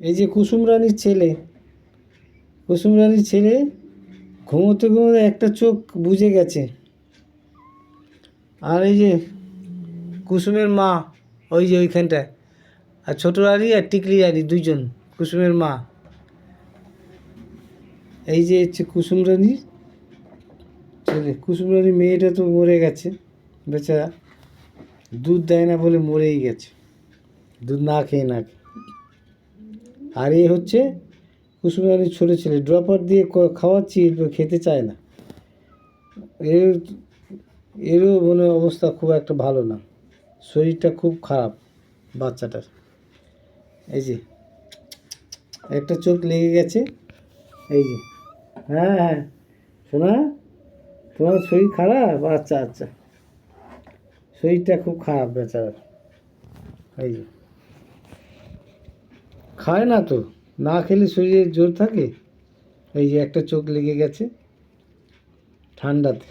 এই যে কুসুম রানীর ছেলে, কুসুম রানীর ছেলে ঘুমোতে ঘুমোতে একটা চোখ বুজে গেছে। আর এই যে কুসুমের মা, ওই যে ওইখানটায়, আর ছোটো রানী আর টিকলি রানী দুইজন কুসুমের মা। এই যে হচ্ছে কুসুম রানীর ছেলে। কুসুম রানীর মেয়েটা তো মরে গেছে বেচারা, দুধ দেয় না বলে মরেই গেছে, দুধ না খেয়ে না খেয়ে। আর এ হচ্ছে কুসুম রানীর ছোটো ছেলে, ড্রপার দিয়ে খাওয়াচ্ছি খেতে চায় না। এর এরও মনে অবস্থা খুব একটা ভালো না, শরীরটা খুব খারাপ বাচ্চাটার। এই যে একটা চোখ লেগে গেছে, এই যে। হ্যাঁ হ্যাঁ, শোনা, তোমার শরীর খারাপ? আচ্ছা আচ্ছা, শরীরটা খুব খারাপ বেচারার। এই যে খায় না তো, না খেলে শরীরে জোর থাকে। এই যে একটা চোখ লেগে গেছে ঠান্ডাতে।